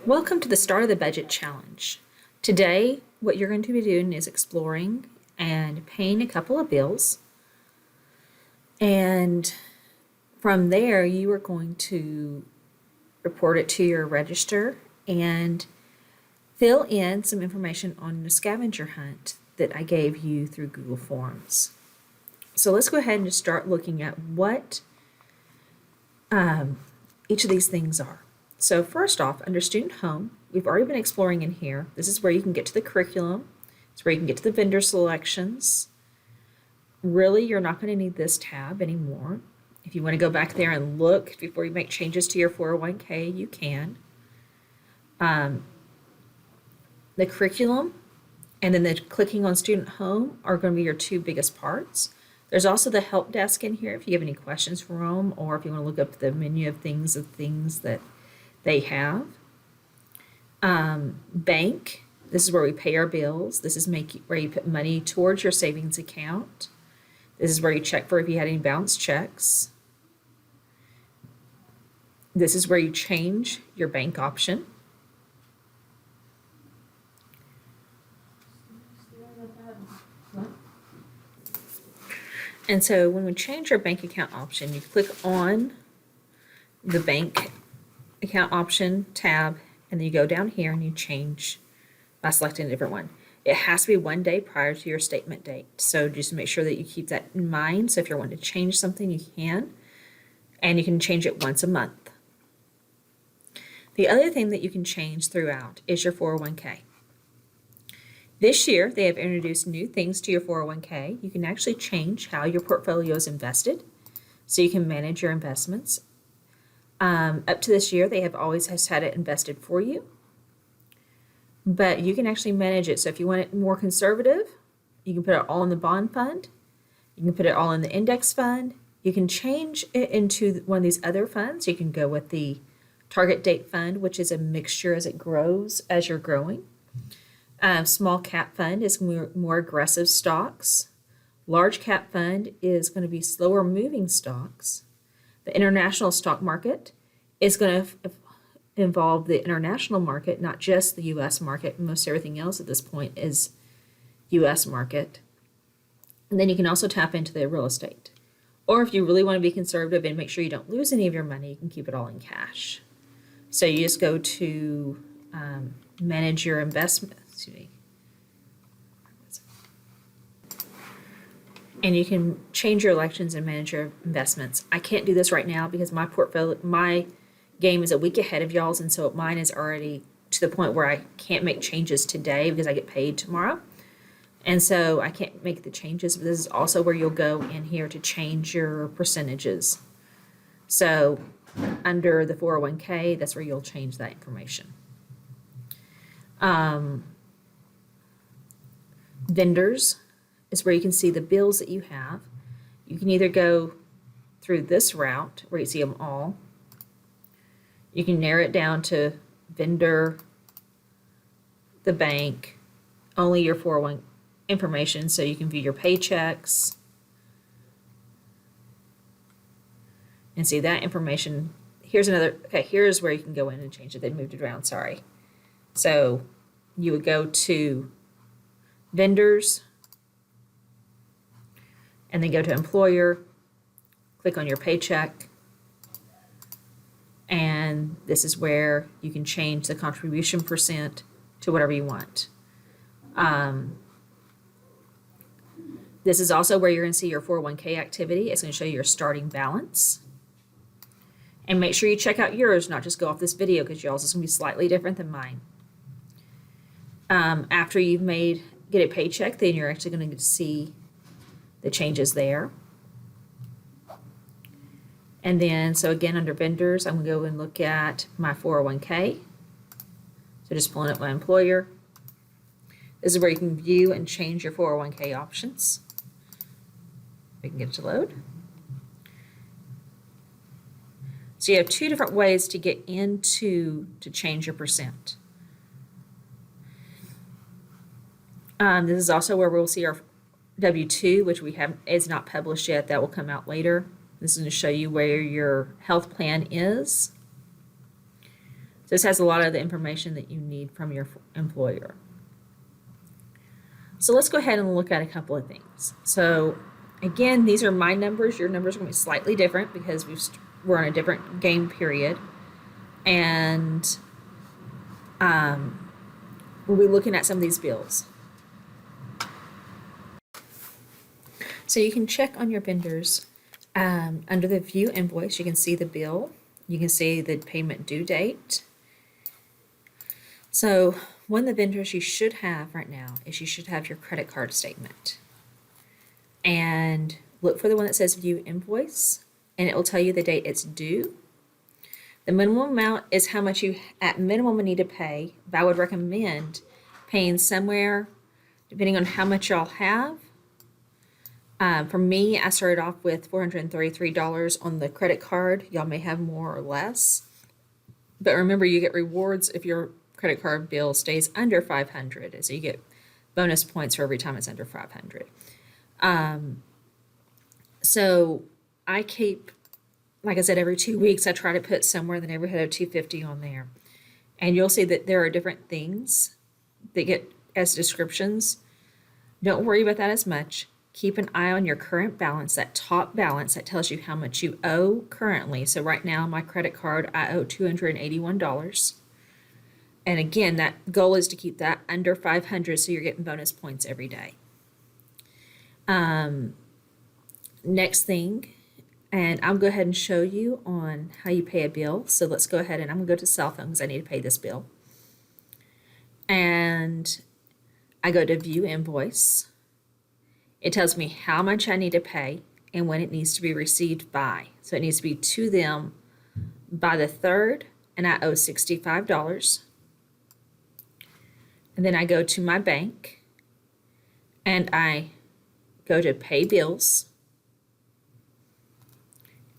Welcome to the Start of the Budget Challenge. Today, what you're going to be doing is exploring and paying a couple of bills. And from there, you are going to report it to your register and fill in some information on the scavenger hunt that I gave you through Google Forms. So let's go ahead and just start looking at what each of these things are. So first off, under Student Home, we've already been exploring in here. This is where you can get to the curriculum. It's where you can get to the vendor selections. Really, you're not going to need this tab anymore. If you want to go back there and look before you make changes to your 401k, you can. The curriculum and then the clicking on Student Home are going to be your two biggest parts. There's also the help desk in here if you have any questions for them, or if you want to look up the menu of things that they have. Bank, this is where we pay our bills. This is where you put money towards your savings account. This is where you check for if you had any bounced checks. This is where you change your bank option. And so when we change our bank account option, you click on the bank account option tab, and then you go down here and you change by selecting a different one. It has to be 1 day prior to your statement date. So just make sure that you keep that in mind. So if you're wanting to change something, you can, and you can change it once a month. The other thing that you can change throughout is your 401k. This year, they have introduced new things to your 401k. You can actually change how your portfolio is invested, so you can manage your investments. Up to this year, they have always had it invested for you, but you can actually manage it. So if you want it more conservative, you can put it all in the bond fund. You can put it all in the index fund. You can change it into one of these other funds. You can go with the target date fund, which is a mixture as it grows, as you're growing. Small cap fund is more aggressive stocks. Large cap fund is going to be slower moving stocks. The international stock market is going to involve the international market, not just the U.S. market. Most everything else at this point is U.S. market. And then you can also tap into the real estate. Or if you really want to be conservative and make sure you don't lose any of your money, you can keep it all in cash. So you just go to manage your investment. And you can change your elections and manage your investments. I can't do this right now because my game is a week ahead of y'all's, and so mine is already to the point where I can't make changes today because I get paid tomorrow. And so I can't make the changes, but this is also where you'll go in here to change your percentages. So under the 401k, that's where you'll change that information. Vendors is where you can see the bills that you have. You can either go through this route where you see them all. You can narrow it down to vendor, the bank, only your 401 information, so you can view your paychecks and see that information. Here's where you can go in and change it. They moved it around, sorry. So you would go to vendors, and then go to employer, click on your paycheck, and this is where you can change the contribution percent to whatever you want. This is also where you're going to see your 401k activity. It's going to show you your starting balance. And make sure you check out yours, not just go off this video, because y'all's is going to be slightly different than mine. After you've get a paycheck, then you're actually going to see the changes there. And then, so again, under vendors, I'm going to go and look at my 401k. So just pulling up my employer. This is where you can view and change your 401k options. We can get it to load. So you have two different ways to get into to change your percent. This is also where we'll see our W-2, which is not published yet. That will come out later. This is going to show you where your health plan is. This has a lot of the information that you need from your employer. So let's go ahead and look at a couple of things. So again, these are my numbers. Your numbers are going to be slightly different because we're on a different game period. And we'll be looking at some of these bills. So you can check on your vendors. Under the View Invoice, you can see the bill. You can see the payment due date. So one of the vendors you should have right now is you should have your credit card statement. And look for the one that says View Invoice, and it will tell you the date it's due. The minimum amount is how much you at minimum need to pay, but I would recommend paying somewhere, depending on how much y'all have. For me, I started off with $433 on the credit card. Y'all may have more or less. But remember, you get rewards if your credit card bill stays under $500. So you get bonus points for every time it's under $500. So I keep, like I said, every 2 weeks, I try to put somewhere in the neighborhood of $250 on there. And you'll see that there are different things that get as descriptions. Don't worry about that as much. Keep an eye on your current balance, that top balance that tells you how much you owe currently. So right now, my credit card, I owe $281. And again, that goal is to keep that under $500 so you're getting bonus points every day. Next thing, and I'll go ahead and show you on how you pay a bill. So let's go ahead and I'm going to go to cell phone because I need to pay this bill. And I go to View Invoice. It tells me how much I need to pay and when it needs to be received by. So it needs to be to them by the 3rd, and I owe $65. And then I go to my bank and I go to Pay Bills.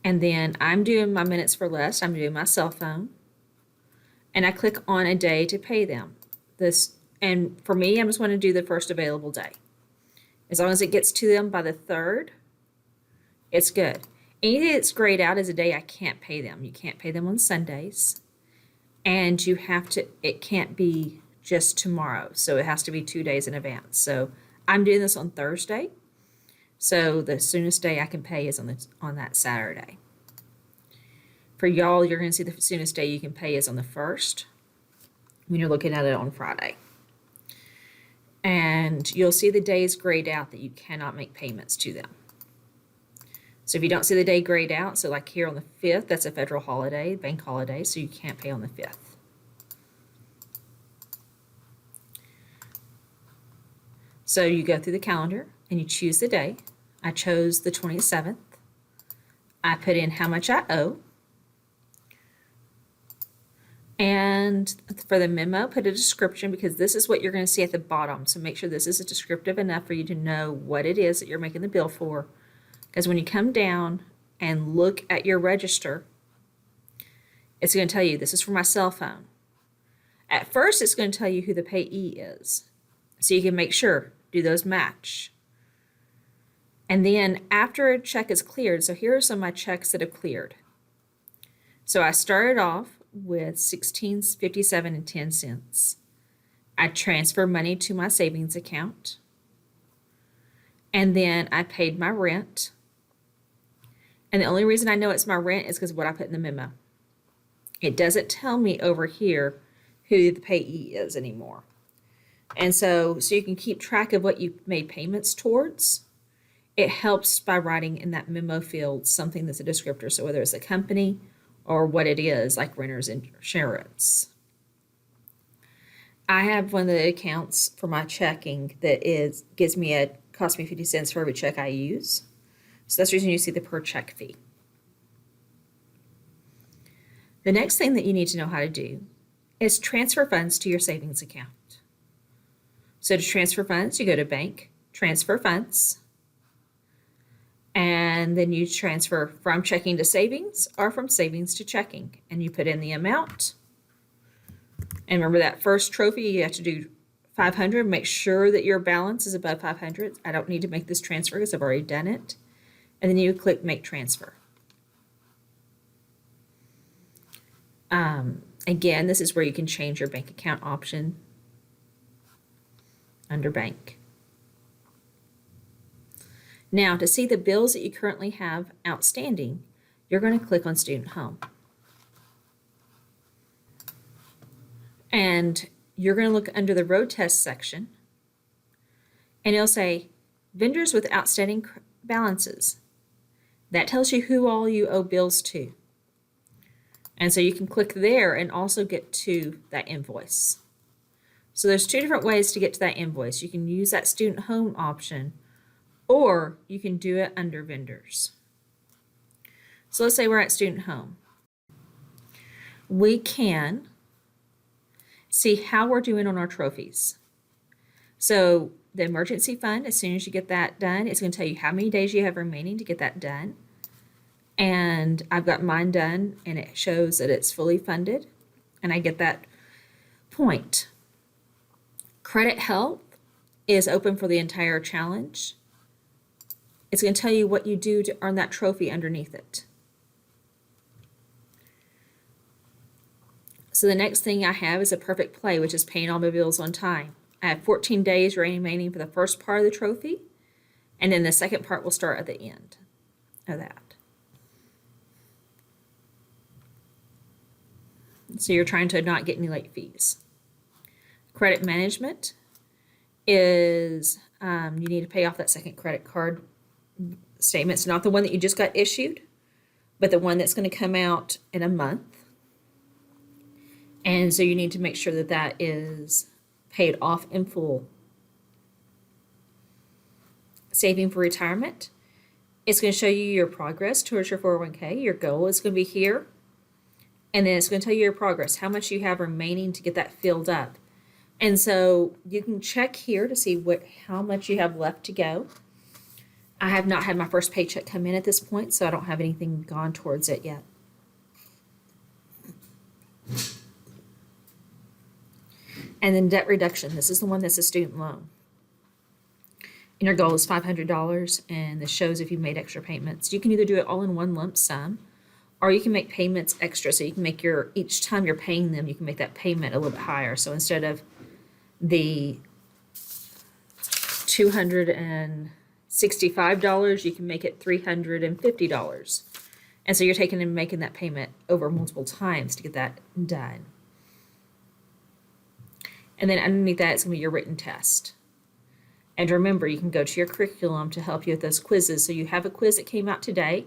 And then I'm doing my minutes for less. I'm doing my cell phone. And I click on a day to pay them. And for me, I just want to do the first available day. As long as it gets to them by the 3rd, it's good. Anything that's grayed out is a day I can't pay them. You can't pay them on Sundays. And it can't be just tomorrow. So it has to be 2 days in advance. So I'm doing this on Thursday. So the soonest day I can pay is on that Saturday. For y'all, you're going to see the soonest day you can pay is on the 1st when you're looking at it on Friday. And you'll see the days grayed out that you cannot make payments to them. So if you don't see the day grayed out, so like here on the 5th, that's a federal holiday, bank holiday, so you can't pay on the 5th. So you go through the calendar and you choose the day. I chose the 27th. I put in how much I owe. And for the memo, put a description because this is what you're going to see at the bottom. So make sure this is descriptive enough for you to know what it is that you're making the bill for. Because when you come down and look at your register, it's going to tell you this is for my cell phone. At first, it's going to tell you who the payee is. So you can make sure, do those match? And then after a check is cleared, so here are some of my checks that have cleared. So I started off with $16.57.10. I transferred money to my savings account. And then I paid my rent. And the only reason I know it's my rent is because of what I put in the memo. It doesn't tell me over here who the payee is anymore. And so you can keep track of what you made payments towards. It helps by writing in that memo field something that's a descriptor. So whether it's a company or what it is, like renter's insurance. I have one of the accounts for my checking that costs me 50 cents for every check I use. So that's the reason you see the per check fee. The next thing that you need to know how to do is transfer funds to your savings account. So to transfer funds, you go to Bank, Transfer Funds, and then you transfer from checking to savings or from savings to checking. And you put in the amount. And remember that first trophy, you have to do 500. Make sure that your balance is above 500. I don't need to make this transfer because I've already done it. And then you click Make Transfer. And Again, this is where you can change your bank account option under bank. Now, to see the bills that you currently have outstanding, you're going to click on Student Home. And you're going to look under the road test section, and it'll say vendors with outstanding balances. That tells you who all you owe bills to. And so you can click there and also get to that invoice. So there's two different ways to get to that invoice. You can use that Student Home option, or you can do it under vendors. So let's say we're at Student Home. We can see how we're doing on our trophies. So the emergency fund, as soon as you get that done, it's going to tell you how many days you have remaining to get that done. And I've got mine done, and it shows that it's fully funded, and I get that point. Credit Health is open for the entire challenge. It's going to tell you what you do to earn that trophy underneath it. So the next thing I have is a perfect play, which is paying all my bills on time. I have 14 days remaining for the first part of the trophy, and then the second part will start at the end of that. So you're trying to not get any late fees. Credit management is you need to pay off that second credit card statement. It's not the one that you just got issued, but the one that's going to come out in a month. And so you need to make sure that that is paid off in full. Saving for retirement. It's going to show you your progress towards your 401k. Your goal is going to be here. And then it's going to tell you your progress, how much you have remaining to get that filled up. And so you can check here to see how much you have left to go. I have not had my first paycheck come in at this point, so I don't have anything gone towards it yet. And then debt reduction. This is the one that's a student loan. And your goal is $500, and this shows if you've made extra payments. You can either do it all in one lump sum, or you can make payments extra. So you can make each time you're paying them, you can make that payment a little bit higher. So instead of the $265, you can make it $350. And so you're taking and making that payment over multiple times to get that done. And then underneath that, it's going to be your written test. And remember, you can go to your curriculum to help you with those quizzes. So you have a quiz that came out today.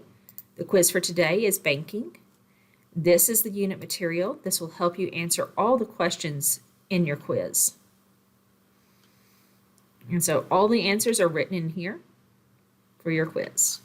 The quiz for today is banking. This is the unit material. This will help you answer all the questions in your quiz. And so all the answers are written in here for your quiz.